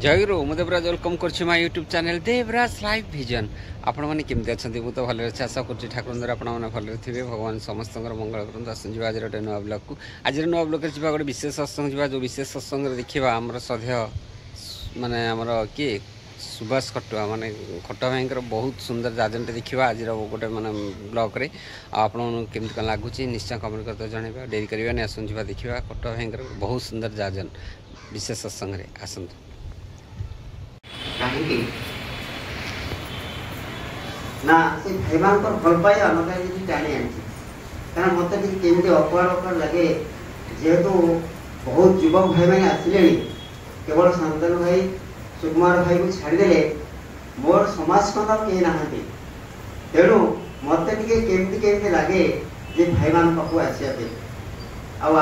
जय गुरु मु देवराज वेलकम कर my YouTube channel Devraj live vision. आपण मैंने केमती अच्छा मुझे तो भले अच्छे आशा कर ठाकुर द्वारा आपने भले थे भगवान समस्त मंगल करूँ। आसन आज गोटे नुआ ब्लग को आज नुआ ब्लग जा गोटे विशेष सत्संग जा जो विशेष सत्संग देखा आमर सध्य माने आमर किए सुभाष खटुआ माने खटुआ भाई बहुत सुंदर जाजनटे देखा आज गोटे माने ब्लग रे आपमती कौन लगुच निश्चय कमेंट करते जनइबा डेरी करवानी आसन जा देखा खटुआ भाई बहुत सुंदर जाजन विशेष सत्संग आसतु कहीं ना से भाईमान को भल पाइबा मत टाणी आनी कारण मत केमी अकड़ लगे जेहेतु बहुत युवक भाई मैंने आसिले केवल शांतनु भाई सुकुमार भाई को छाड़देले मोर समाज खंड कहीं ना तेणु मत केमी लगे जे भाई मान पाखु आसपे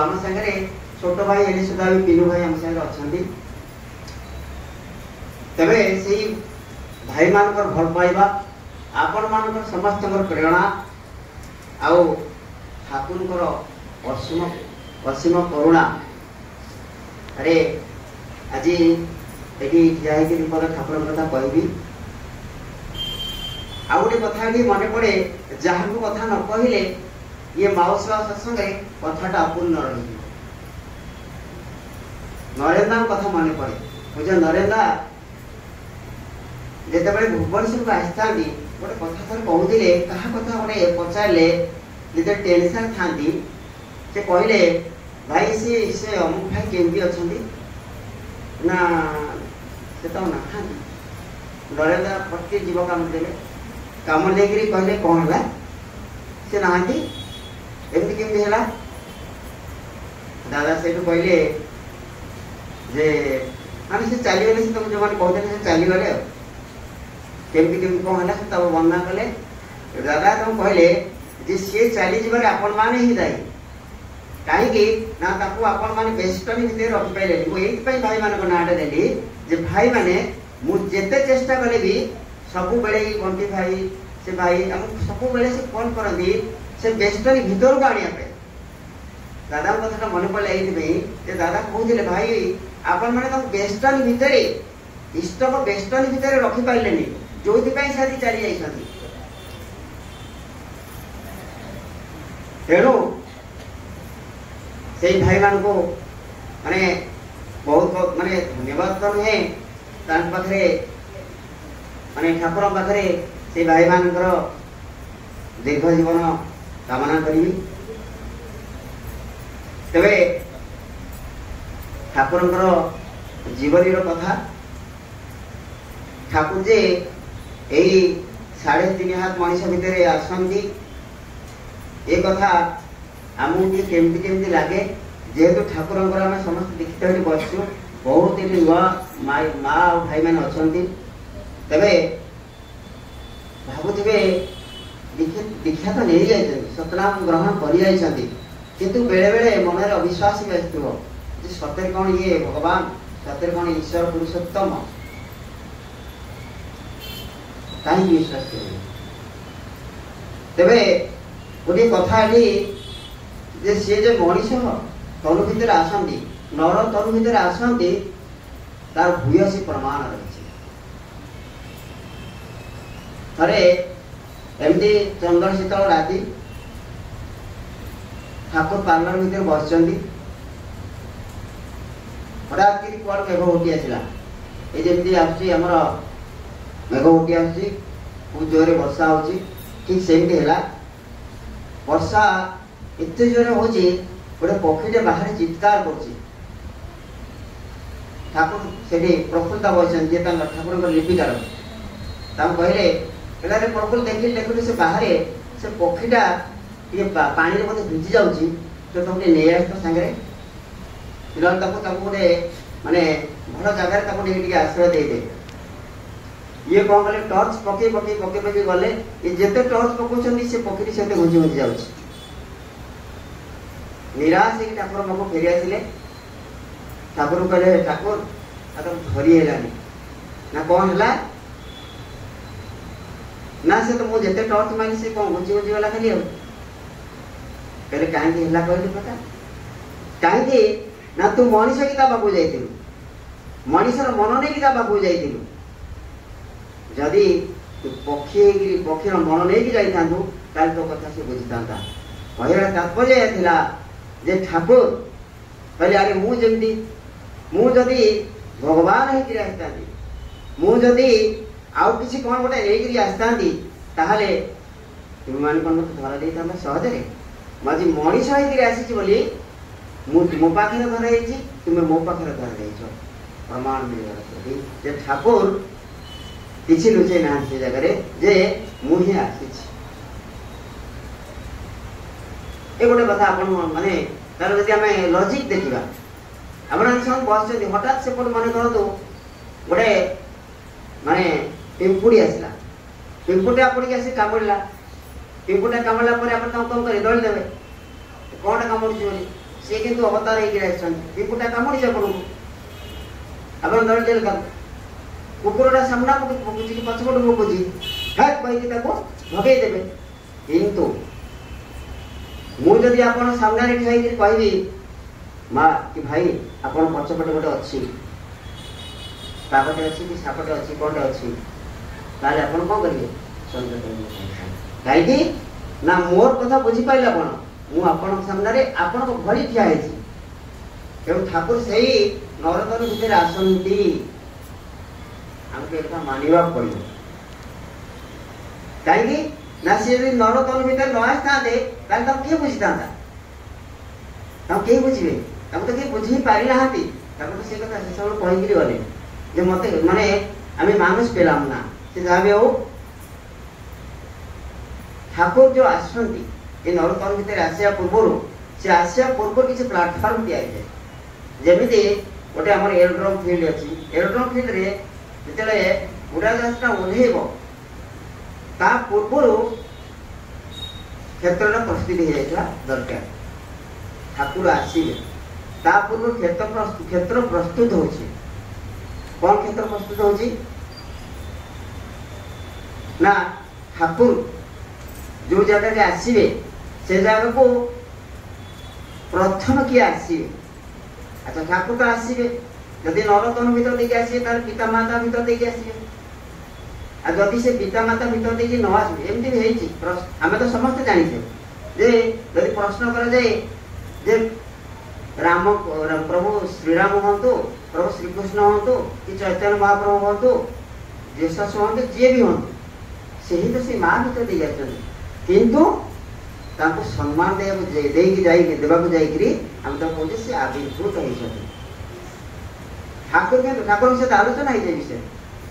आम सागर छोट भाई एने सुधा भी पिनू भाई आम सागर अच्छा तेरे से भाई मान भल पाइबा आपण मान समस्त प्रेरणा आउ ठाकुर असीम असीम करुणा अरे आज ये पद ठाकुर कथा कहबी आ गोटे कथा मन पड़े जहाँ को कथा न कहले ये माउसा सत्संग कथाटा अपूर्ण रही नरेंद्र कथा मन पड़े बुझ नरेंद्र जिते भुवनेश्वर को आसता गोटे कथा थर कहते क्या कथा गोटे पचारे जिते टेंशन था से कहले भाई से अमुक भाई केमती अच्छा ना से तो ना नरेंद्र प्रति जीव कम देले कम देकर कहले कौन है से नहांती एमती केमती है दादा से कहले जे हाँ से चलीगले से तुम जो मैंने कहते से चलीगले केमती केमती कौन है तब वर्णना कले दादा तुम कहले जे सी चलीजे आपण मैंने ही दायी कहीं ना आपण मैंने बेस्टनी भितर रखी पारे मुझे भाई मान नाटा देली जे भाई मैंने मुझे चेष्टा कले भी सब बेले बंटी भाई से भाई सब बेले से कौन करती से बेस्टनी भितर को आने दादा कथा मन पड़े ये दादा कहते भाई आपण मैंने बेस्टनी भितर इष्ट को बेस्टनी भितर रखी पारे जो साथी चली जाती तेणु से भाई मान को माने बहुत माने धन्यवाद तो नुहे पाखे माने ठाकुर पाखे से भाई मान दीर्घ जीवन कामना करी तेरे ठाकुर जीवनी कथा ठाकुर जे यही 3.5 हाथ मनीष भितर आसती ये कथा आमको केमती लगे जेहेतु ठाकुर आम समस्त दीक्षित हो बसु बहुत ये नुआ माँ और भाई मैंने अच्छा तेरे भावुवे दीक्षा तो नहीं जाइए सतनाम ग्रहण कर किंतु बेले बेले मन में अविश्वास भी आसो सतरे कौन ये भगवान सतरे कौन ईश्वर पुरुषोत्तम कहीं विश्वास कर तेरे गोटे कथा जे सी जो मनीष तनु भितर आसती नर तनु भितर आसती तार भूयसी प्रमाण रही थे एमती चंद्र शीतल राति ठाकुर पार्लर भितर बस हठात कि कौन मेघ उठी आसला ये जमी आमर मेघ उठी आसी बहुत जोरे वर्षा हो ठीक सेमती है वर्षा एत जोरे हो गोटे पक्षीटे बाहर चित्कार कर ठाकुर से प्रफुल्लता बस ठाकुर लिपिकार कहले पे प्रफुल्ल देखिए देखिए से बाहर से पक्षीटा पानी मत भिजी जाऊँगी तो तुम नहीं आस सागर गोटे माने भल जगह आश्रय देदे ये कौन कले टर्च पकई पकई पकई पकई गले ये जिते टर्च पकाउछन से पक्षी से घुंची घुंची जाऊँ निराश हो ठाकुर पाक फेरी आसिले ठाकुर कहले ठाकुर आ तुम धरी है ना कौन है ना से तो मुझे टर्च मारी से कौन घुंची घुंची गला खाली कहले कहीं कहले पता कहीं ना तू मनीष की पाक जा मनीषर मन नहीं पाखु जाइलु जदि पक्षी पक्षीर मन नहीं जाता तो कथा से बुझी था कहर तात्पर्य थिला जे ठाकुर कहले अरे मुझे भगवान होकर आसता मुझे आउ किसी कौन गोटे लेकर आसता ताहले तुम मान कौन मत धरा दे सहजरे मजी मनीष होकर आसी बोली मो पाखे धरा तुम्हें मो पाखे धरा दे प्रमाण मिल जे ठाकुर किसी लुचे ना से जगह जे मुझे आसी ए गोटे कथा आपण माने तार जदि आमे लॉजिक देखिबा आपण सब बस हठात से मन करतो गोटे माने पिंपुड़ी आसला पिंपुटा आपण के आसी कामड़ला पिंपुटा कामड़ला पर आपण कम करे दळ देबे कोन कामड़ुची बोली से किंतु अवतार हे गिरा छन पिंपुटा कामड़ी जे आपण आपण दळ देल का कुकुरटा सामना को पकुची कि पछपट पकुची हट भाई ताको भगे देबे किंतु मुझे आप सामने ठहरी कहबी माँ कि भाई आप पछपटे गोटे अच्छी पापटे अच्छी कि सापटे अच्छी कौटे अच्छी ताले आप कौन करेंगे कहीं ना मोर कथा बुझीपारे आपण सामने आपण भरी ठिया तेणु ठाकुर से नरतन भितर आसती आमको मानवा पड़ो कहीं ना सी नरतन भीतर न आसता किए बुझी था कहीं बुझे तो किए बुझी पारि ना तो से कथा से सब कहीकि गले जे मत माने आम मानुष पेलाम ना से जहाँ भी हो ठाकुर जो आसती ये नरतन भीतर आसिया पूर्व से आसिया पूर्व किसी प्लाटफर्म दिया जाए जमी गोटे आम एरोड्रोम फील्ड अच्छी एरोड्रोम फील्ड रे जिते उड़ाजाहाजटा ओह्लैब ता पूर्व क्षेत्र प्रस्तुति हो जाता दरकार ठाकुर आसवे ता पूर्व क्षेत्र प्रस्तुत हो कौन क्षेत्र प्रस्तुत हो ना ठाकुर जो जगह आसवे से जगह को प्रथम किए आसवे अच्छा ठाकुर तो आसवे जदि नरतन भीतर देखिए आसवे तार पिता माता भीतर देखिए आसवे आ जदि से पिता माता भीतर देखिए न आसवे एमती भी आम तो समस्त जानीचे जे यदि प्रश्न कर जाए जे राम प्रभु श्रीराम हूँ प्रभु श्रीकृष्ण हूँ कि चैतन्य महाप्रभु हूँ जेसस हूँ जी भी हूँ से ही तो से माँ भीतर दे जाते किंतु ताको सम्मान देवाक जाइकरी आम तो कहते से आविर्भूत होती ठाकुर के ठाकुर सहित आलोचना हो विषय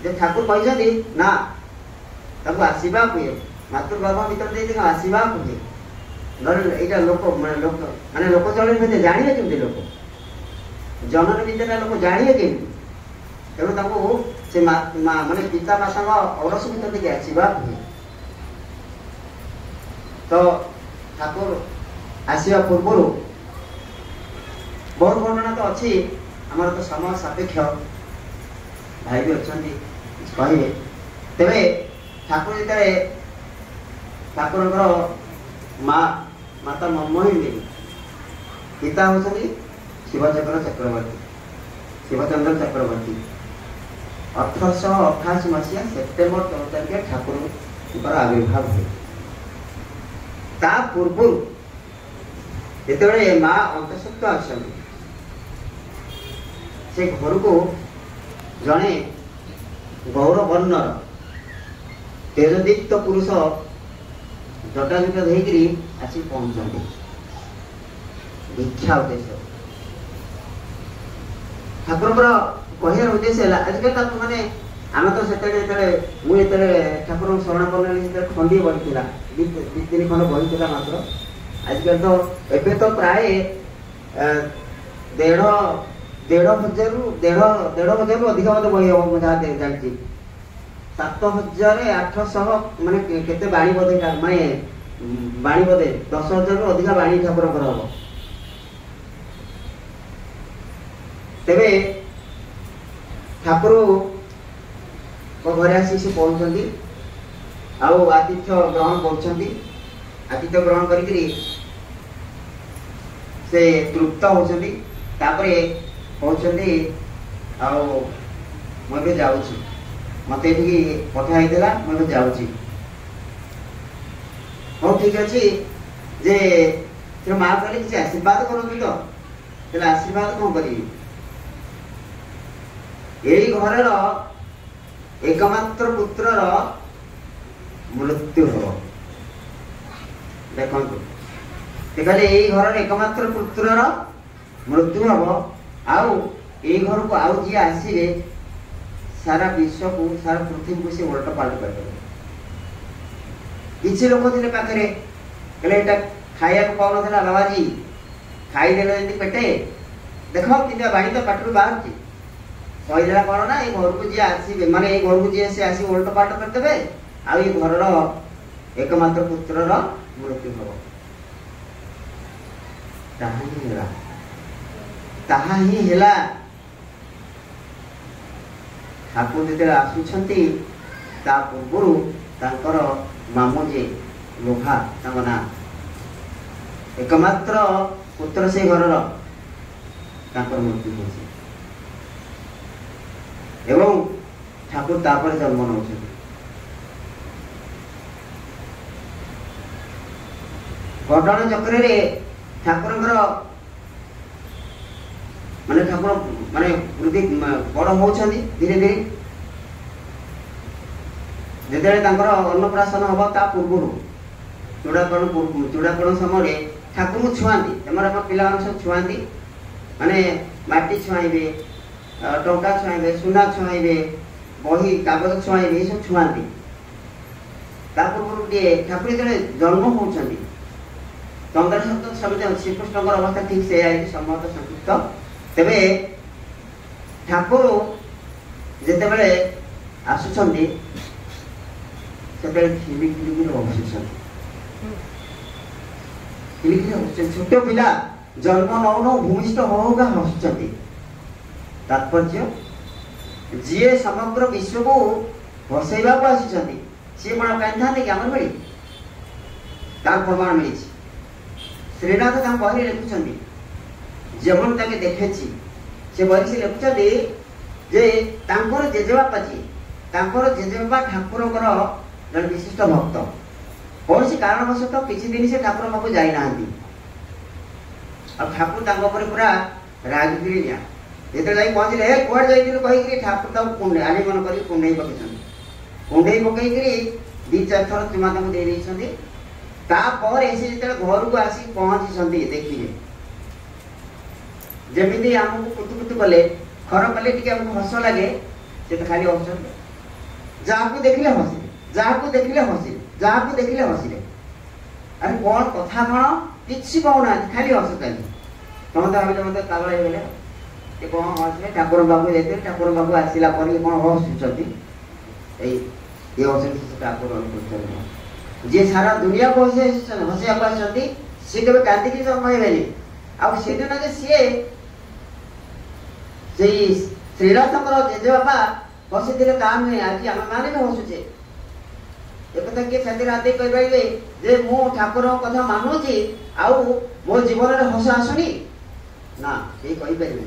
जे ठाकुर कहते ना ताको आसवा हुए मातृगर्भ भीतर दे आसवा हुए यहाँ लोक माने लोक चलन भीतर जानिए केमती लोक जनन भीतर लोक जानिए केमती तेणु से माने पिता माता औरस भीतर देखिए आसवा हुए तो ठाकुर आसवा पूर्व बहुत घटना तो अच्छी आमर तो समय सापेक्ष भाई भी अच्छा कहे तेरे ठाकुर जिते ठाकुर माता मोहिनी पिता होती शिवचक्र चक्रवर्ती शिवचंद्र चक्रवर्ती 1888 मसीहा सेप्टेम्बर 14 तारिख ठाकुर आविर्भाव हुए ता पूर्व जिते माँ अंतसत्व आस से घर को जड़े गौरवर्णर तेजदीप्त पुरुष जटाजुट धोकरी आसी पहुंचते भिक्षा उद्देश्य ठाकुर कहर उद्देश्य है आजकल माने आम तो से मुझे ठाकुर शरण पड़े खंडी बढ़ी दी तीन खंड बढ़ी मात्र आजकल तो एबे तो प्राय 1,500 अधिक मत बही हम जहाँ जानती 7,800 माने केते बाणी बोधे माने बाणी बोधे 10,000 अधिक बाणी ठाकुर हम तेरे ठाकुर घरे आसी से पहुंचती आतिथ्य ग्रहण कर आतिथ्य ग्रहण करी से तृप्त होती पहुंचती ଆଉ ମୁଁ ଏବେ ଯାଉଛି, ମତେ ଏଠିକି ପଠାଇଥିଲା, ମୁଁ ଏବେ ଯାଉଛି। ହଉ ଠିକ ଅଛି। ଯେ ସେ ମା କହିଲେ କିଛି ଆଶୀର୍ବାଦ କରନ୍ତୁ ତ। ହେଲେ ଆଶୀର୍ବାଦ କଣ କରିବି? ଏଇ ଘରର ଏକମାତ୍ର ପୁତ୍ରର ମୃତ୍ୟୁ ହବ। ଦେଖନ୍ତୁ, ସେ କହିଲେ ଏଇ ଘରର ଏକମାତ୍ର ପୁତ୍ରର ମୃତ୍ୟୁ ହବ, ଆଉ ଏଇ ଘରକୁ ଆଉ ଯିଏ ଆସିବେ ସାରା ବିଶ୍ୱକୁ, ସାରା ପୃଥିବୀକୁ ସେ ଓଲଟ ପାଲଟ କରିଦେବେ। କିଛି ଲୋକ ଥିଲେ ପାଖରେ, କହିଲେ ଏଇଟା ଖାଇବାକୁ ପାଉନଥିଲା ବାବାଜୀ, ଖାଇଦେଲେ ଯେମିତି ପେଟେ, ଦେଖ କିନ୍ତୁ ବାଣୀ ତ ପାଟିରୁ ବାହାରୁଛି। କହିଦେଲା କଣ ନା, ଏଇ ଘରକୁ ଯିଏ ଆସିବେ, ମାନେ ଏଇ ଘରକୁ ଯିଏ ସେ ଆସି ଓଲଟ ପାଲଟ କରିଦେବେ, ଆଉ ଏଇ ଘରର ଏକମାତ୍ର ପୁତ୍ରର ମୃତ୍ୟୁ ହବ। ତାହା ହିଁ ହେଲା, ତାହା ହିଁ ହେଲା। ଠାକୁର ଯେତେବେଳେ ଆସୁଛନ୍ତି ତା ପୂର୍ବରୁ ତାଙ୍କର ମାମୁଁ ଯେ ଲୋଭା, ତାଙ୍କ ନାଁ, ଏକମାତ୍ର ପୁତ୍ର ସେଇ ଘରର, ତାଙ୍କର ମୃତ୍ୟୁ ହେଉଛି ଏବଂ ଠାକୁର ତାପରେ ଜନ୍ମ ନେଉଛନ୍ତି। ଘଟଣା ଚକ୍ରରେ ଠାକୁରଙ୍କର ମାନେ ଠାକୁର ମାନେ ବୃଦ୍ଧି ବଡ ହଉଛନ୍ତି ଧୀରେ ଧୀରେ। ଯେତେବେଳେ ତାଙ୍କର ଅନ୍ନପ୍ରାଶନ ହବ ତା ପୂର୍ବରୁ ଚୂଡ଼ାକରଣ ସମୟରେ ଠାକୁରଙ୍କୁ ଛୁଆନ୍ତି। ଆମର ପିଲାମାନେ ସବୁ ଛୁଆନ୍ତି, ମାନେ ମାଟି ଛୁଆଇବେ, ଟଙ୍କା ଛୁଆଇବେ, ସୁନା ଛୁଆଇବେ, ବହି କାଗଜ ଛୁଆଇବେ, ଏସବୁ ଛୁଆନ୍ତି। ତା ପୂର୍ବରୁ ଟିକେ ଠାକୁର ଯେତେବେଳେ ଜନ୍ମ ହଉଛନ୍ତି, ଚନ୍ଦ୍ର ସମିତି ଶ୍ରୀକୃଷ୍ଣଙ୍କର ଅବସ୍ଥା ଠିକ ସେୟା ହେଇଛି, ସମସ୍ତ ସଂପୃକ୍ତ। ତେବେ ଠାକୁର ଯେତେବେଳେ ଆସୁଛନ୍ତି ସେତେବେଳେ ଖିଲିଖିଲି ହସୁଛନ୍ତି। ଛୋଟ ପିଲା ଜନ୍ମ ନଉ ନଉ ଭୂମିଷ୍ଠ ହଉକା ହସୁଛନ୍ତି। ତାତ୍ପର୍ଯ୍ୟ, ଯିଏ ସମଗ୍ର ବିଶ୍ୱକୁ ହସେଇବାକୁ ଆସିଛନ୍ତି ସିଏ କଣ କାହିଁଥାନ୍ତେ କି ଆମର ଭଳି? ତାର ପ୍ରମାଣ ମିଳିଛି। ଶ୍ରୀନାଥ ତାଙ୍କ ବହିରେ ଲେଖୁଛନ୍ତି, ଯେମନ ତାকে ଦେଖେଛି, ସେ ବହି ସେ ଲେଖୁଛନ୍ତି ଯେ ତାଙ୍କର ଜେଜେବାପା ଯିଏ, ତାଙ୍କର ଜେଜେବାପା ଠାକୁରଙ୍କର ଜଣେ ବିଶିଷ୍ଟ ଭକ୍ତ। କୌଣସି କାରଣବଶତଃ କିଛି ଦିନ ସେ ଠାକୁର ପାଖକୁ ଯାଇନାହାନ୍ତି, ଆଉ ଠାକୁର ତାଙ୍କ ଉପରେ ପୁରା ରାଗିକିରି ନିଆ। ଯେତେବେଳେ ଯାଇ ପହଞ୍ଚିଲେ, ହେ କୁଆଡେ ଯାଇଥିଲୁ କହିକିରି ଠାକୁର ତାଙ୍କୁ ଆଲିଙ୍ଗନ କରି କୁଣ୍ଡେଇ ପକେଇଛନ୍ତି। କୁଣ୍ଡେଇ ପକେଇକିରି 2-4 ଥର ଚୁମା ତାଙ୍କୁ ଦେଇ ଦେଇଛନ୍ତି। ତାପରେ ସେ ଯେତେବେଳେ ଘରକୁ ଆସି ପହଞ୍ଚିଛନ୍ତି, ଦେଖିଲେ ଯେମିତି ଆମକୁ କୁତୁ କୁତୁ କଲେ, ଖର କଲେ ଟିକେ ଆମକୁ ହସ ଲାଗେ, ସେ ତ ଖାଲି ହସୁଛନ୍ତି। ଯାହାକୁ ଦେଖିଲେ ହସିଲେ, ଯାହାକୁ ଦେଖିଲେ ହସିଲେ, ଯାହାକୁ ଦେଖିଲେ ହସିଲେ। ଆରେ କଣ କଥା, କଣ କିଛି କହୁନାହାନ୍ତି, ଖାଲି ହସୁଛନ୍ତି। ସମସ୍ତେ ଭାବିଲେ ମତେ ପାଗଳ ହେଇଗଲେ, ଏ କଣ ହସିଲେ? ଠାକୁର ପାଖକୁ ଯାଇଥିଲେ, ଠାକୁର ପାଖକୁ ଆସିଲା ପରେ କଣ ହସୁଛନ୍ତି? ଏଇ ହସୁଛନ୍ତି ଠାକୁର। ଯିଏ ସାରା ଦୁନିଆକୁ ହସିବାକୁ ଆସିଛନ୍ତି, ସିଏ କେବେ କାନ୍ଦିକି ଜନ୍ମ ହେବେନି। ଆଉ ସେଦିନ ଯେ ସିଏ ସେଇ ଶ୍ରୀନାଥଙ୍କର ଜେଜେବାପା ହସିଥିଲେ ତାହା ନୁହେଁ, ଆଜି ଆମେ ମାନେ ବି ହସୁଛେ। ଏକଥା କିଏ ଛାତିରେ ହାତ ଦେଇ କହିପାରିବେ ଯେ ମୁଁ ଠାକୁରଙ୍କ କଥା ମାନୁଛି ଆଉ ମୋ ଜୀବନରେ ହସ ଆସୁନି? ନା, କେହି କହିପାରିବେନି।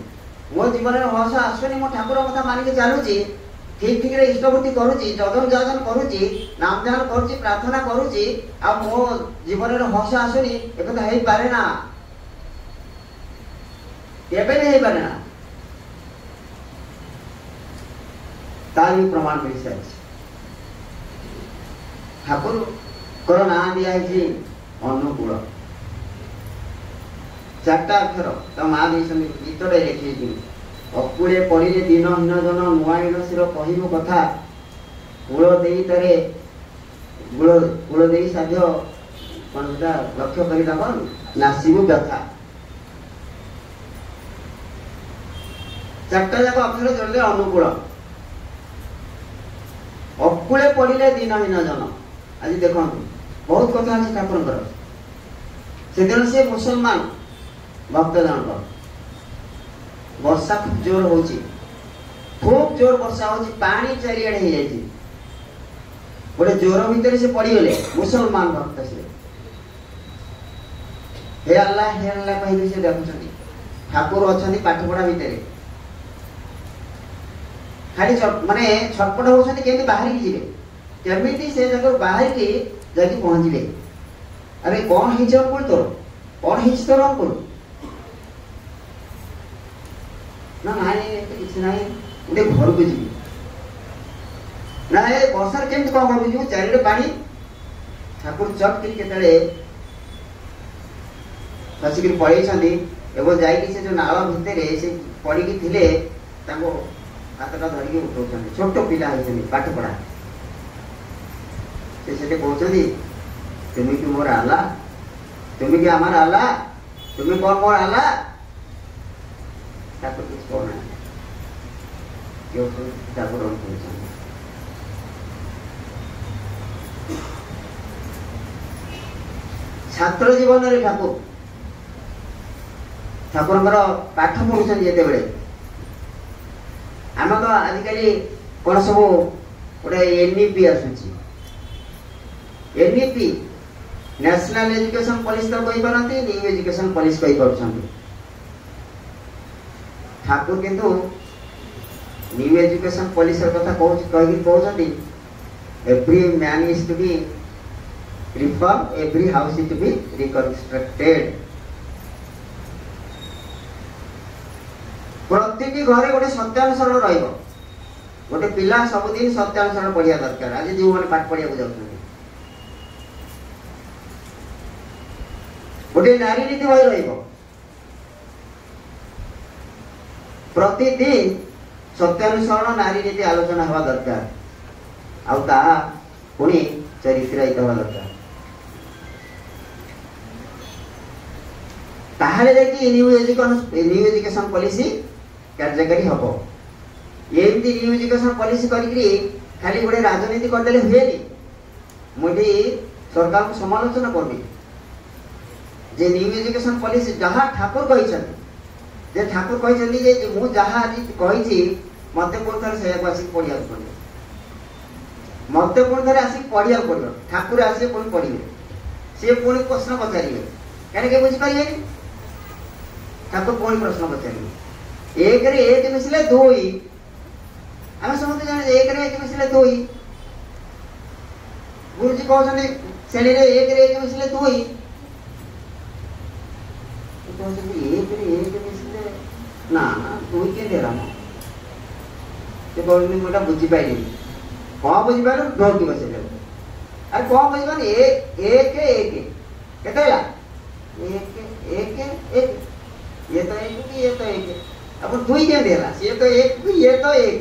ମୋ ଜୀବନରେ ହସ ଆସୁନି, ମୁଁ ଠାକୁରଙ୍କ କଥା ମାନିକି ଚାଲୁଛି, ଠିକ ଠିକରେ ଇଷ୍ଟବୃତ୍ତି କରୁଛି, ଯଜନ ଯାଜନ କରୁଛି, ନାମ ଧ୍ୟାନ କରୁଛି, ପ୍ରାର୍ଥନା କରୁଛି, ଆଉ ମୋ ଜୀବନରେ ହସ ଆସୁନି, ଏକଥା ହେଇପାରେ ନା, କେବେ ବି ହେଇପାରେ ନା। ତାର ବି ପ୍ରମାଣ ମିଳିସାରିଛି। ଠାକୁରଙ୍କର ନାଁ ଦିଆହେଇଛି ଅନୁକୂଳ। 4ଟା ଅକ୍ଷର ତା ମା ଦେଇଛନ୍ତି, ଗୀତଟେ ଲେଖିଛି। ଅକୁଳେ ପଡ଼ିଲେ ଦିନହୀନ ଜନ, ନୂଆଇନ ଶିର କହିବୁ କଥା, କୂଳ ଦେଇ ତାରେ କୂଳ ଦେଇ ସାଧ୍ୟ କଣ ସେଟା ଲକ୍ଷ୍ୟ କରି ତାଙ୍କ ନାସିବୁ ବ୍ୟଥା। 4ଟା ଯାକ ଅକ୍ଷର ଯୋଡ଼ିଲେ ଅନୁକୂଳ। ଅକୁଳେ ପଡ଼ିଲେ ଦିନହୀନ ଜନ। ଆଜି ଦେଖନ୍ତୁ ବହୁତ କଥା ଅଛି ଠାକୁରଙ୍କର। ସେଦିନ ସେ ମୁସଲମାନ ଭକ୍ତ ଜଣକ, ବର୍ଷା ଖୁବ ଜୋର ହଉଛି, ଖୁବ ଜୋର ବର୍ଷା ହଉଛି, ପାଣି ଚାରିଆଡେ ହେଇଯାଇଛି। ଗୋଟେ ଜ୍ୱର ଭିତରେ ସେ ପଡିଗଲେ, ମୁସଲମାନ ଭକ୍ତ ସେ। ହେ ଆଲ୍ଲାହ କହିକି ସେ ଦେଖୁଛନ୍ତି, ଠାକୁର ଅଛନ୍ତି ପାଠପଢା ଭିତରେ। खाली माने छटपट होउछन्ति केमि बाहरी जिवे केमिति से जगह बाहर की जाके पहुंचले। अरे कौन हिच अंकुल तोर कौन हिच तोर अंकुल ना नाई किछ नाई उडे घर को जी ना ए वर्षार केमति कौन घर को चारिडे पानी ठाकुर चट करी केतले फसिक पड़े एवं जाइए से जो नाल भितर से पड़ी थिले हाथटा धरिकी उठाऊँ छोट पिला पाठ पढ़ा से कहते तुम्हें कि मोर आला तुम्हें कि आमार आला तुम्हें कौन मोर आला ठाकुर कुछ कहना ठाकुर छात्र जीवन रे ठाकुर ठाकुर पाठ पढ़ुं जिते बड़े आम तो आजिकल कौन सब गोटे एनईपी आसूची एनईपी नेशनल एजुकेशन पॉलिसी तो कही पारती न्यू एजुकेशन पॉलिसी कही पार्टी ठाकुर किंतु न्यू एजुकेशन पॉलिसी कथा कहते every man is to be reform every house is to be reconstructed प्रत्येक घरे गोटे सत्यानुसरण रहिबो गोटे पिला सबुदिन सत्यानुसरण पढ़िया दरकार आज जो मैंने पाठ पढ़िया जाऊँ गोटे नारी नीति बही रहिबो प्रतिदिन सत्यानुसरण नारी नीति आलोचना हवा दरकार आउ ताहा पुणी चरित्र हवा दरकार ताहले देखि न्यू एजुकेशन पॉलिसी कार्यकारी हम एमती न्यू एजुकेशन पॉलिसी करी खाली गोटे राजनीति करदे हुए मुझे सरकार को समालोचना करनी जे न्यू एजुकेशन पॉलिसी जहाँ ठाकुर कहते ठाकुर कहते मुझे जहाँ आज कही मत पुणी थे से आसिक पढ़ा पड़े मत पुणी थे आसिक पढ़ा पड़ो ठाकुर आसे पुणी पढ़े सी पुणी प्रश्न पचारे कहीं बुझीपारे ठाकुर पुणी प्रश्न पचारे एक रे एक मिसले दुई आम समझते जाने एक रे एक मिसले दुई गुरुजी कहते श्रेणी रे एक रे एक मिसले दुई एक रे एक मिसले ना ना दुई के दे रहा कहते मुझे बुझीपारे कौन बुझीपार डर की बस अरे कौन बुझीपार एक एक केते एक एक एक ये तो एक ये तो एक अब दुई केमती है सी तो एक ये तो एक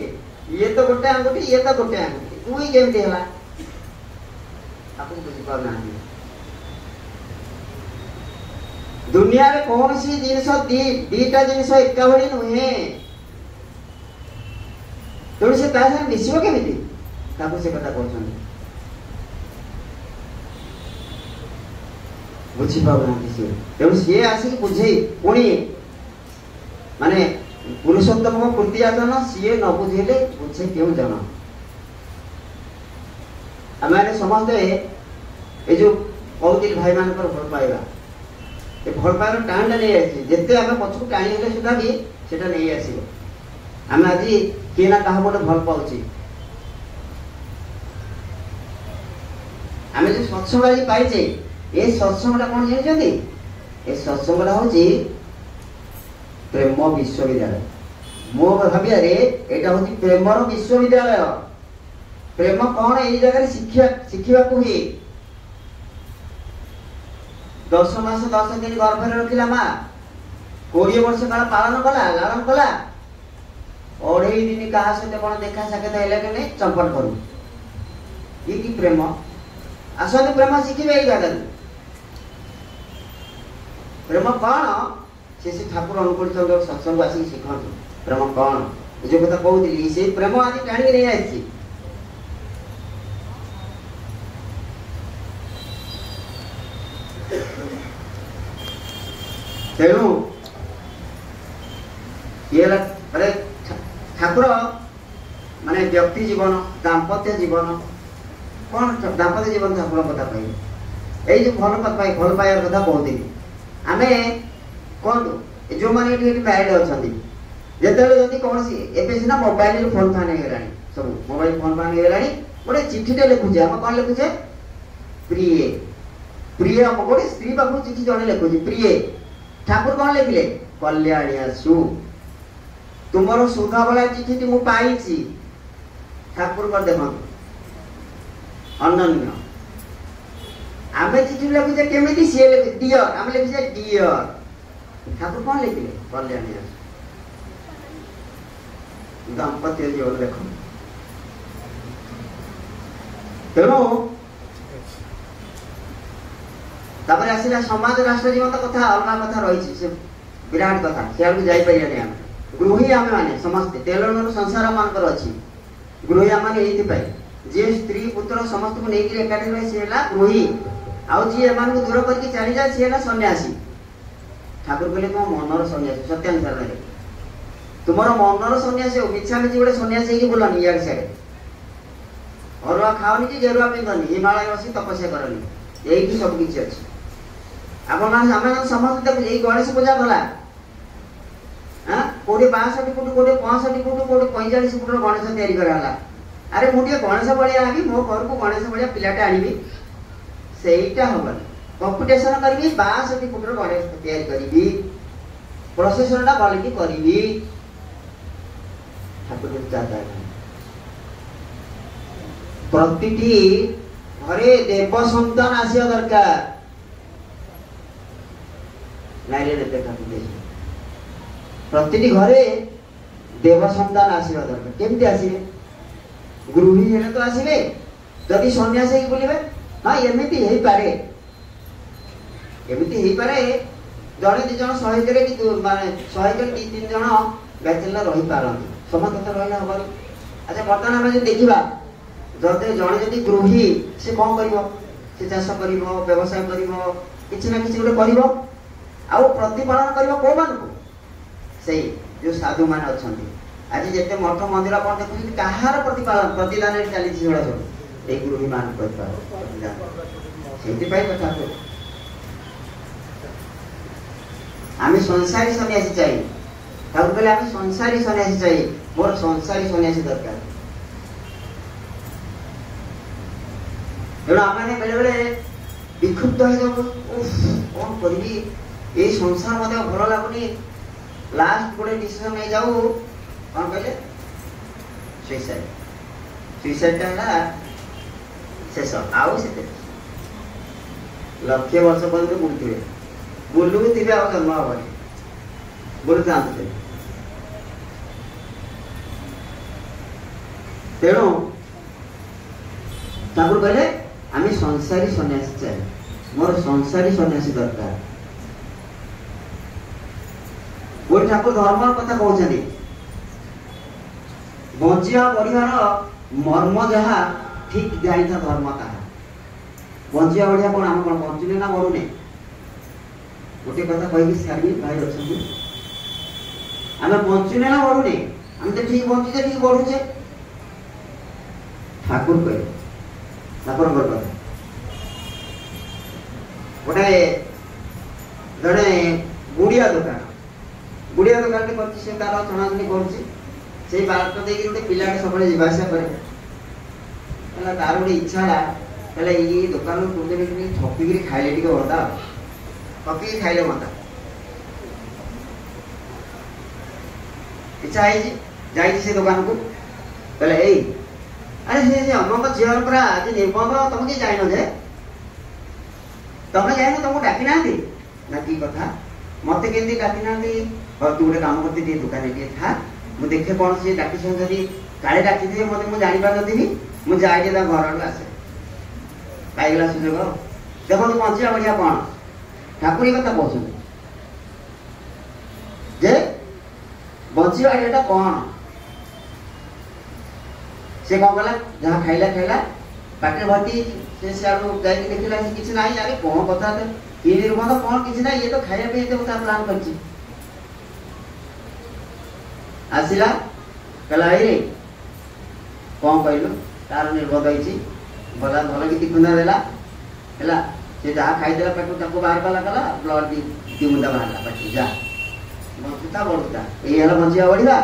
ये तो गोटे आंगुठी ये तो गोटे आंगुठी दुई केमती है आपको बुझी पार ना दुनिया रे कौन सी जिनस दीटा जिनस एका भली नुहे तेणु से मिशब केमी से कथा कहते बुझीपार सी तेणु सी आसिक बुझे पुणी माने पुरुषोत्तम कृति आचरण सी न बुझेले बुझे क्यों जन आम समस्ते ये जो कहते भाई मान भल पाइबा ये भल पाइबार टाणटा नहीं आसी जिते आम पछक टाणी हेले सुधा भी सेटा नहीं आसो आम आज किए ना क्या गोटे भल पाऊँ आम जो सत्संग आज पाइचे ये सत्संगटा कौन जानते ये सत्संगटा हूँ प्रेम विश्वविद्यालय मो भावियारे यहाँ हूँ प्रेमर विश्वविद्यालय प्रेम कौन यही जगह शिखा हुए 10 मास 10 दिन गर्भर रखिला माँ 20 वर्ष काल पालन कला लालन कला 2.5 दिन क्या सहित कौन देखा साक्षात है कि नहीं चंपट करू ये कि प्रेम आसते प्रेम शिखे यही जगह प्रेम कौन से ठाकुर अनुकूल चंद्र सत्संग आसिक शिखु प्रेम कौन जो कथा कहती से प्रेम आज टाणी नहीं आई तेणु ये अरे ठाकुर माने व्यक्ति जीवन दाम्पत्य जीवन कौन दाम्पत्य जीवन ठाकुर कथा कहे ये भल पाइबार कथा कहती आम कहतु जो मैंने मैरिड अच्छा ଯେତେବେଳେ ଯଦି କୌଣସି ଏବେ ସିନା ମୋବାଇଲ ଫୋନ ଫାନ ହେଇଗଲାଣି, ସବୁ ମୋବାଇଲ ଫୋନ ଫାନ ହେଇଗଲାଣି, ଗୋଟେ ଚିଠିଟେ ଲେଖୁଛେ, ଆମେ କଣ ଲେଖୁଛେ? ପ୍ରିୟ ପ୍ରିୟ, ଗୋଟେ ସ୍ତ୍ରୀ ପାଖକୁ ଚିଠି ଜଣେ ଲେଖୁଛି ପ୍ରିୟ। ଠାକୁର କଣ ଲେଖିଲେ? କଲ୍ୟାଣୀ ଆସୁ, ତୁମର ସୁଧା ଭଳିଆ ଚିଠିଟି ମୁଁ ପାଇଛି। ଠାକୁରଙ୍କ ଦେଖନ୍ତୁ ଅନନ୍ୟ। ଆମେ ଚିଠି ଲେଖୁଛେ କେମିତି? ସିଏ ଲେଖୁଛେ ଡିଅର, ଆମେ ଲେଖୁଛେ ଡିଅର। ଠାକୁର କଣ ଲେଖିଲେ? କଲ୍ୟାଣୀ ଆସୁ। ଦାମ୍ପତ୍ୟ ଜୀବନ ଦେଖନ୍ତୁ। ତେଣୁ ତାପରେ ଆସିଲା ସମାଜ ରାଷ୍ଟ୍ର ଜୀବନ କଥା, ଅଲଗା କଥା ରହିଛି, ସେ ବିରାଟ କଥା, ସେଆଡକୁ ଯାଇପାରିବାନି ଆମେ। ଗୃହୀ ଆମେ ମାନେ ସମସ୍ତେ ତେଲଣର ସଂସାର ମାନଙ୍କର ଅଛି। ଗୃହୀ ମାନେ ଏଇଥିପାଇଁ, ଯିଏ ସ୍ତ୍ରୀ ପୁତ୍ର ସମସ୍ତଙ୍କୁ ନେଇକି ଏକାଠି ରହେ ସିଏ ହେଲା ଗୃହୀ, ଆଉ ଯିଏ ଏମାନଙ୍କୁ ଦୂର କରିକି ଚାଲିଯାଏ ସିଏ ହେଲା ସନ୍ନ୍ୟାସୀ। ଠାକୁର କହିଲେ ତୁମ ମନର ସନ୍ନ୍ୟାସୀ, ସତ୍ୟାନୁସାର ନେଲେ ତୁମର ମନର ସନ୍ନ୍ୟାସୀ ହଉ। ମିଛାମିଛି ଗୋଟେ ସନ୍ନ୍ୟାସୀ ହେଇକି ବୁଲନି ଇଆଡେ ସିଆଡେ, ଅରୁଆ ଖାଅନି କି ଗେରୁଆ ପିନ୍ଧନି, ହିମାଳୟ ବସି ତପସ୍ୟା କରନି, ଏଇଠି ସବୁ କିଛି ଅଛି। ଆପଣମାନେ ଆମେ ସମସ୍ତେ ଦେଖୁଛୁ, ଏଇ ଗଣେଶ ପୂଜା ଗଲା, କୋଉଠି 62 ଫୁଟ, କୋଉଠି 65 ଫୁଟ, କୋଉଠି 45 ଫୁଟର ଗଣେଶ ତିଆରି କରାଗଲା। ଆରେ ମୁଁ ଟିକେ ଗଣେଶ ଭଳିଆ ଆଣିବି, ମୋ ଘରକୁ ଗଣେଶ ଭଳିଆ ପିଲାଟେ ଆଣିବି, ସେଇଟା ହବନି। କମ୍ପିଟିସନ କରିବି, 62 ଫୁଟର ଗଣେଶ ତିଆରି କରିବି, ପ୍ରସେସନ ଟା ଭଲକି କରିବି। ଠାକୁର ପ୍ରତିଟି ଘରେ ଦେବ ସନ୍ତାନ ଆସିବା ଦରକାର। ପ୍ରତିଟି ଘରେ ଦେବ ସନ୍ତାନ ଆସିବା ଦରକାର। କେମିତି ଆସିବେ? ଗୃହିଣୀ ହେଲେ ତ ଆସିବେ, ଯଦି ସନ୍ନ୍ୟାସୀ ହେଇକି ବୁଲିବେ, ହଁ ଏମିତି ହେଇପାରେ, ଏମିତି ହେଇପାରେ ଜଣେ ଦି ଜଣ ସହଜରେ କି ମାନେ ସହଜରେ 2-3 ଜଣ ବ୍ୟାଚେଲର ରହିପାରନ୍ତି, ସମସ୍ତେ ତ ରହିଲେ ହବନି। ଆଚ୍ଛା ବର୍ତ୍ତମାନ ଆମେ ଯଦି ଦେଖିବା, ଯଦି ଜଣେ ଯଦି ଗୃହୀ, ସେ କଣ କରିବ? ସେ ଚାଷ କରିବ, ବ୍ୟବସାୟ କରିବ, କିଛି ନା କିଛି ଗୋଟେ କରିବ, ଆଉ ପ୍ରତିପାଳନ କରିବ କୋଉମାନଙ୍କୁ? ସେଇ ଯୋଉ ସାଧୁ ମାନେ ଅଛନ୍ତି। ଆଜି ଯେତେ ମଠ ମନ୍ଦିର ଆପଣ ଦେଖୁଛନ୍ତି, କାହାର ପ୍ରତିପାଳନ ପ୍ରତିଦାନରେ ଚାଲିଛି ସେଗୁଡା ସବୁ? ଏଇ ଗୃହୀ ମାନଙ୍କୁ ପ୍ରତିପାଳନ। ସେଇଥିପାଇଁ କଥା ଆମେ ସଂସାରୀ ସନ୍ନ୍ୟାସୀ ଚାହି। ତାକୁ କହିଲେ ଆମେ ସଂସାରୀ ସନ୍ନ୍ୟାସୀ ଚାହି, ମୋର ସଂସାରୀ ସନ୍ନ୍ୟାସୀ ଦରକାର। ତେଣୁ ଆମେ ବେଳେ ବେଳେ ବିକ୍ଷୁବ୍ଧ ହେଇଯାଉ, କଣ କରିବି, ଏଇ ସଂସାର ମଧ୍ୟ ଭଲ ଲାଗୁନି, ଲାଷ୍ଟ ଗୋଟେ ଡିସିସନ ନେଇଯାଉ, କଣ କହିଲେ? ସୁଇସାଇଡ। ସୁଇସାଇଡ ଟା ହେଲା ଶେଷ। ଆଉ ସେତେ ଲକ୍ଷେ ବର୍ଷ ପର୍ଯ୍ୟନ୍ତ ବୁଲୁଥିବେ, ବୁଲୁଥିବେ, ଆଉ ଜନ୍ମ ହବନି, ବୁଲୁଥାନ୍ତି। ତେଣୁ ଠାକୁର କହିଲେ ଆମେ ସଂସାରୀ ସନ୍ନ୍ୟାସୀ ଚାहे, ମୋର ସଂସାରୀ ସନ୍ନ୍ୟାସୀ ଦରକାର। ଗୋଟେ ଠାକୁର ଧର୍ମ କଥା କହୁଛନ୍ତି, ବଞ୍ଚିବା ବଢିବାର ମର୍ମ ଯାହା ଠିକ ଜାଣିଥା ଧର୍ମ ତାହା। ବଞ୍ଚିବା ବଢିଆ କଣ? ଆମେ କଣ ବଞ୍ଚୁନେ ନା ମରୁନେ? ଗୋଟେ କଥା କହିକି ସାରିବି, ଭାଇ ଅଛନ୍ତି, ଆମେ ବଞ୍ଚୁନେ ନା ମରୁନେ? ଆମେ ତ ଠିକ ବଞ୍ଚୁଛେ, ଠିକ ବଢୁଛେ। ଠାକୁର କହିଲେ, ଠାକୁରଙ୍କର କଥା, ଗୋଟେ ଜଣେ ଗୁଡିଆ ଦୋକାନଟେ କରିଛି, ସେ ତାର ଛଣାଛଣି କରୁଛି, ସେଇ ବାଟ ଦେଇକି ଗୋଟେ ପିଲାଟେ ସବୁବେଳେ ଯିବା ଆସିବା କରେ। ହେଲା ତାର ଗୋଟେ ଇଚ୍ଛା ହେଲା, ହେଲେ ଏଇ ଦୋକାନରୁ କୋଉଦିନ ଟିକେ ଠକିକିରି ଖାଇଲେ ଟିକେ ହୁଅନ୍ତା, ଠକିକି ଖାଇଲେ ହୁଅନ୍ତା, ଇଚ୍ଛା ହେଇଛି। ଯାଇଛି ସେ ଦୋକାନକୁ, କହିଲେ ଏଇ ଆରେ ସେ ଅମଙ୍କ ଝିଅର ପୁରା ଆଜି ନିର୍ବନ୍ଧ, ତମେ କିଏ ଯାଇନ ଯେ? ତମେ ଯାଇନ, ତମକୁ ଡାକି ନାହାନ୍ତି? ନା କି କଥା, ମତେ କେମିତି ଡାକି ନାହାନ୍ତି? ତୁ ଗୋଟେ କାମ କରତେ, ଟିକେ ଦୋକାନରେ ଟିକେ ଥା, ମୁଁ ଦେଖେ କଣ ସିଏ ଡାକିଛନ୍ତି, ଯଦି କାଳେ ଡାକିଥିବେ ମତେ ମୁଁ ଜାଣିପାରିନଥିବି, ମୁଁ ଯାଏ ତା ଘର ଆଡୁ ଆସେ। ପାଇଗଲା ସୁଯୋଗ। ଦେଖନ୍ତୁ ବଞ୍ଚିବା ବଢିଆ କଣ? ଠାକୁର କଥା କହୁଛନ୍ତି ଯେ ବଞ୍ଚିବା ଏଇଟା କଣ? ସେ କଣ କଲା, ଯାହା ଖାଇଲା ପାଟିରେ ଭର୍ତ୍ତି, ସେ ସିଆଡୁ ଯାଇକି ଦେଖିଲା କିଛି ନାହିଁ। ଆରେ କଣ କଥା, କି ନିର୍ବନ୍ଧ କଣ କିଛି ନାହିଁ, ଇଏ ତ ଖାଇବା ପାଇଁ ଏତେ କଥା ପ୍ଲାନ୍ କରିଛି। ଆସିଲା, କହିଲା ଏଇ କଣ କହିଲୁ, ତାର ନିର୍ବନ୍ଧ ହେଇଛି, ଭଲ କି ତିକୁଣ୍ଡା ଦେଲା, ହେଲା ସେ ଯାହା ଖାଇଦେଲା, ପାଟିରୁ ତାକୁ ବାହାର କଲା, ବ୍ଲଡ ଦି ମୁଣ୍ଡା ବାହାରିଲା ପାଟି, ଯା ବଞ୍ଚୁତା ବଢୁତା ଏଇ ହେଲା ବଞ୍ଚିବା ବଢିବା।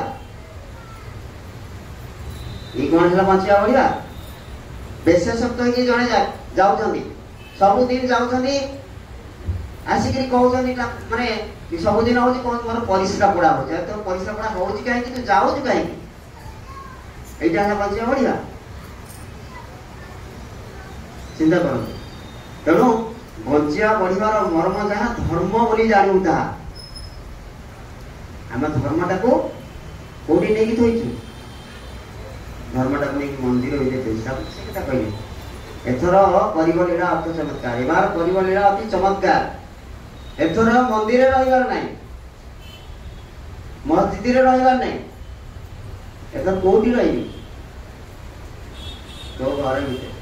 ଏଇ କଣ ହେଲା ବଞ୍ଚିବା ବଢିବା? ବିଶେଷତ୍ୱ ହେଇକି ଜଣେ ଯାଉଛନ୍ତି, ସବୁଦିନ ଯାଉଛନ୍ତି, ଆସିକିରି କହୁଛନ୍ତି ମାନେ ସବୁଦିନ ହଉଛି କଣ ମୋର ପରିସ୍ରା ପୋଡା ହଉଛି। ତ ପରିସ୍ରା ପୋଡା ହଉଛି କାହିଁକି? ତୁ ଯାଉଛୁ କାହିଁକି? এইটা ହେଲା ବଞ୍ଚିବା ବଢିବା। ଚିନ୍ତା କରନ୍ତୁ। ତେଣୁ ବଞ୍ଚିବା ବଢିବାର ମର୍ମ ଯାହା, ଧର୍ମ ବୋଲି ଜାଣିବୁ ତାହା। ଆମେ ଧର୍ମଟାକୁ କୋଉଠି ନେଇକି ଥୋଇଛୁ? ଧର୍ମଟାକୁ ନେଇକି ମନ୍ଦିର ଭିତରେ ଥୋଇଛୁ। ସେ କଥା କହିଲେ ଏଥର କରିବ ଲୀଳା ଅତି ଚମତ୍କାର। ଏବାର କରିବ ଲୀଳା ଅତି ଚମତ୍କାର। ଏଥର ମନ୍ଦିରରେ ରହିବାର ନାହିଁ, ମସଜିଦରେ ରହିବାର ନାହିଁ। ଏଥର କୋଉଠି ରହିବି? ତୋ ଘର ଭିତରେ।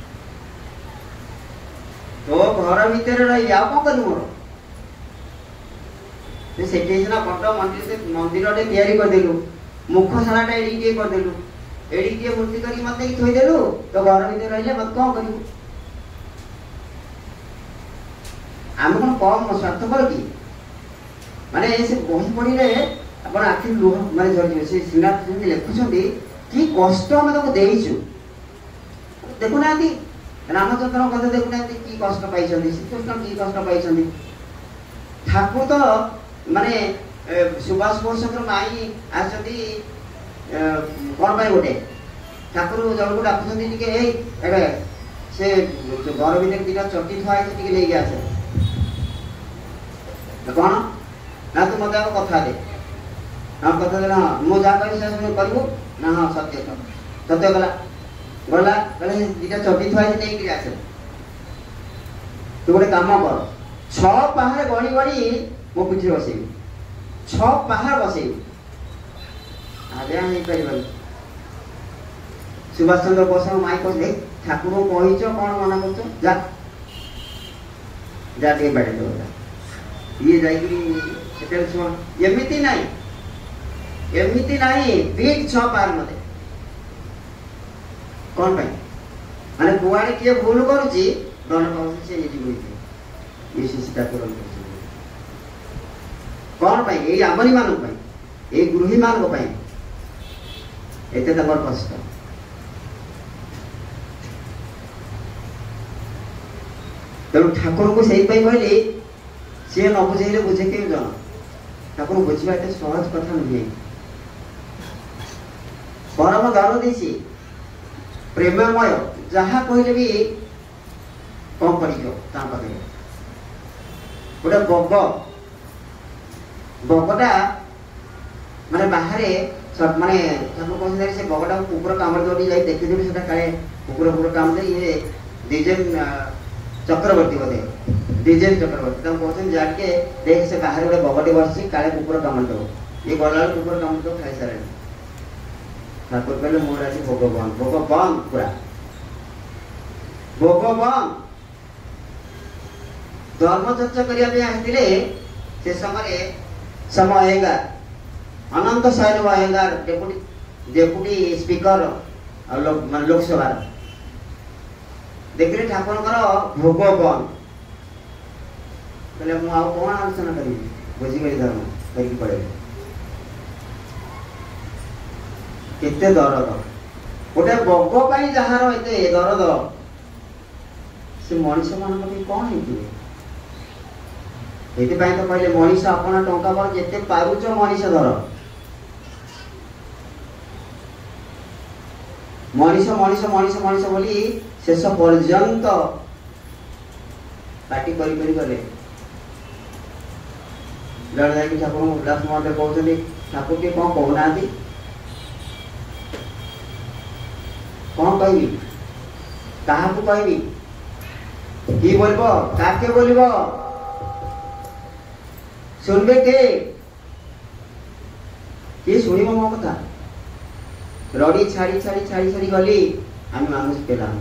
ତୋ ଘର ଭିତରେ ରହିବି। ଆଉ କଣ କରିବୁ? ମୋର ସେଠି ସିନା ବଡ ମନ୍ଦିରଟେ ତିଆରି କରିଦେଲୁ, ମୁଖଶାଳାଟା ଏଡ଼ିକି ଟିକେ କରିଦେଲୁ, ଏଡ଼ିକି ଟିକେ ମୂର୍ତ୍ତି କରିକି ମତେ ଥୋଇଦେଲୁ। ତୋ ଘର ଭିତରେ ରହିଲେ ମତେ କଣ କରିବୁ? ଆମେ କଣ କମ ସ୍ୱାର୍ଥପର କି? ମାନେ ସେ ବହି ପଢିଲେ ଆପଣ ଆଖି ଲୁହ ମାନେ ଝରିଯିବେ। ସେ ଶ୍ରୀନାଥ ଯେମିତି ଲେଖୁଛନ୍ତି କି କଷ୍ଟ ଆମେ ତାକୁ ଦେଇଛୁ। ଦେଖୁନାହାନ୍ତି ରାମଚନ୍ଦ୍ରଙ୍କ କଥା, ଦେଖୁନାହାନ୍ତି କି କଷ୍ଟ ପାଇଛନ୍ତି, ଶ୍ରୀକୃଷ୍ଣ କି କଷ୍ଟ ପାଇଛନ୍ତି। ଠାକୁର ତ ମାନେ ସୁଭାଷ ବୋଷଙ୍କର ମାଇଁ ଆସିଛନ୍ତି କଣ ପାଇଁ? ଗୋଟେ ଠାକୁର ଜଣକୁ ଡାକୁଛନ୍ତି ଟିକେ, ଏଇ ଏବେ ସେ ଘର ଭିତରେ ଦିଟା ଚଟି ଥୁଆ ହେଇଛି, ଟିକେ ନେଇକି ଆସେ। କଣ ନା ତୁ ମତେ ଆଗ କଥା ଦେ। ହଁ କଥା ଦେଲେ, ହଁ ମୁଁ ଯାହା କହିବି ସେ କରିବୁ ନା? ହଁ ସତ୍ୟ ସତ୍ୟ କଲା। ଗଲା କହିଲେ ଦିଟା ଚଟି ଥୁଆ ହେଇଛି, ନେଇକିରି ଆସେ। ତୁ ଗୋଟେ କାମ କର, 6 ପାହାରେ ଗଣି ଗଣି ମୋ ପିଠିରେ ବସେଇବି, 6 ପାହାଡ଼ ବସେଇବି। ଆଜ୍ଞା ହେଇପାରିବନି। ସୁଭାଷ ଚନ୍ଦ୍ର ବୋଷଙ୍କ ମାଇ କହିଲେ ଠାକୁରଙ୍କୁ କହିଛ କଣ ମନା କରୁଛ? ଯା ଯା ଟିକେ ବାଡି ଦେବ। ଇଏ ଯାଇକିରି ସେତେବେଳେ ଶୁଣ, ଏମିତି ନାହିଁ, ଏମିତି ନାହିଁ। ବିଟ୍ 6 ପାହାଡ଼ ମତେ କଣ ପାଇଁ? ମାନେ କୁଆଡେ କିଏ ଭୁଲ କରୁଛି ଦଣ୍ଡ ପାଉଛି, ସେ ନିଜେ ବୁଝିଥିବ। ଇଏ ଶିଶୁଟା ତୁରନ୍ତ କଣ ପାଇଁ? ଏଇ ଆମରି ମାନଙ୍କ ପାଇଁ, ଏଇ ଗୃହୀ ମାନଙ୍କ ପାଇଁ ଏତେ ତାଙ୍କର କଷ୍ଟ। ତେଣୁ ଠାକୁରଙ୍କୁ ସେଇଥିପାଇଁ କହିଲି, ସିଏ ନ ବୁଝେଇଲେ ବୁଝେ କେଉଁ ଜଣ? ଠାକୁର ବୁଝିବା ଏତେ ସହଜ କଥା ନୁହେଁ। ପରମ ଦରଦୀଶୀ, ପ୍ରେମମୟ, ଯାହା କହିଲେ ବି କଣ ପଡିଯିବ ତା ପାଖରେ। ଗୋଟେ ବଗଟା ମାନେ ବାହାରେ ମାନେ ଠାକୁର କହୁଛନ୍ତି ସେ ବଗଟାକୁ କୁକୁର କାମୁଡ଼ି ଦଉଠି ଯାଇ ଦେଖିଦେବି, ସେଟା କାଳେ କୁକୁର କାମୁଡେ। ଇଏ ଡିଜେନ୍ ଚକ୍ରବର୍ତ୍ତୀ ବୋଧେ, ଡିଜେନ୍ ଚକ୍ରବର୍ତ୍ତୀ ତାଙ୍କୁ କହୁଛନ୍ତି ଯା ଟିକେ ଦେଖ, ସେ ବାହାରେ ଗୋଟେ ବଗଟି ବସିଛି, କାଳେ କୁକୁର କାମୁଡ଼ି ଦବ। ଇଏ ଗଲାବେଳେ କୁକୁର କାମୁଡ଼ି ଦବ, ଖାଇସାରିଲାଣି। ଠାକୁର କହିଲେ ମୋର ଆଜି ଭୋଗ ବନ୍ଦ, ଭୋଗ ବନ୍ଦ, ପୁରା ଭୋଗ ବନ୍ଦ। ଧର୍ମଚର୍ଚ୍ଚା କରିବା ପାଇଁ ଆସିଥିଲେ ସେ ସମୟରେ ସମ ଅୟଙ୍ଗାର, ଅନନ୍ତ ଶୟନ ଅୟଙ୍ଗାର, ଡେପୁଟି ସ୍ପିକର ମାନେ ଲୋକସଭାର, ଦେଖିଲେ ଠାକୁରଙ୍କର ଭୋଗ ବନ୍ଦ। କହିଲେ ମୁଁ ଆଉ କଣ ଆଲୋଚନା କରିବି? ବୁଝିଗଲି ଧର୍ମ କରିକି ପଳେଇଲେ। କେତେ ଦରଦ ଗୋଟେ ବଗ ପାଇଁ, ଯାହାର ଏତେ ଦରଦ, ସେ ମଣିଷ ମାନଙ୍କ ପାଇଁ କଣ ହେଇଥିବେ? ଏଥିପାଇଁ ତ କହିଲେ ମଣିଷ ଆପଣ ଟଙ୍କା ବଳ ଯେତେ ପାରୁଛ ମଣିଷ ଧର। ମଣିଷ ମଣିଷ ମଣିଷ ମଣିଷ ବୋଲି ଶେଷ ପର୍ଯ୍ୟନ୍ତ ପାଟି କରି କରି ଗଲେ। ଜଣେ ଯାଇକି ଠାକୁରଙ୍କୁ ଉଲ୍ଲାସ ମହନ୍ତେ କହୁଛନ୍ତି, ଠାକୁର ଟିକେ କଣ କହୁନାହାନ୍ତି? କଣ କହିବି? କାହାକୁ କହିବି? কি বলবো? কাকে বলবো? শুনবে কে? কে শুনিব মো কথা? রড়ি ছাড়ি ছাড়ি ছাড়ি ছাড়ি গলি, আমি মানুষ পেলাম।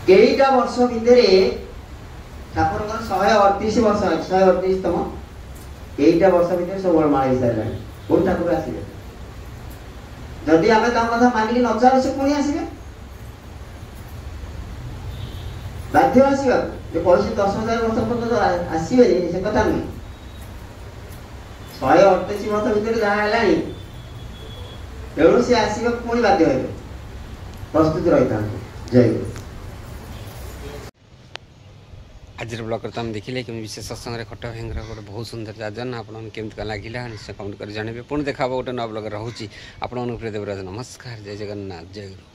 কেইটা বর্ষ ভিতরে ঠাকুরଙ୍କର 138 ବର୍ଷ, 138 ତମ, କେଇଟା ବର୍ଷ ଭିତରେ ସବୁ ମାଳ ହେଇସାରିଲାଣି। କୋଉ ଠାକୁର ଆସିବେ? ଯଦି ଆମେ ତାଙ୍କ କଥା ମାନିକି ନ ଚାଲୁ, ସେ ପୁଣି ଆସିବେ। ବାଧ୍ୟ ଆସିବା ଯେ କୌଣସି 10,000 ବର୍ଷ ପର୍ଯ୍ୟନ୍ତ ଆସିବେନି ସେ କଥା ନୁହେଁ। 138 ବର୍ଷ ଭିତରେ ଯାହା ହେଲାଣି ତେଣୁ ସେ ଆସିବାକୁ ପୁଣି ବାଧ୍ୟ ହେବେ, ପ୍ରସ୍ତୁତି ରହିଥାନ୍ତୁ। ଜୟ ଗୁରୁ। आज ब्लॉग तो आम देखिले कि विशेष सत्संग खट भाईर गोटे बहुत सुंदर जाजन आपन केमती लगे निश्चय कमेंट कर जानवे। पुणी देखा गोटे नवा ब्लॉग रोचे। आपन देवराज नमस्कार। जय जगन्नाथ। जय गुरु।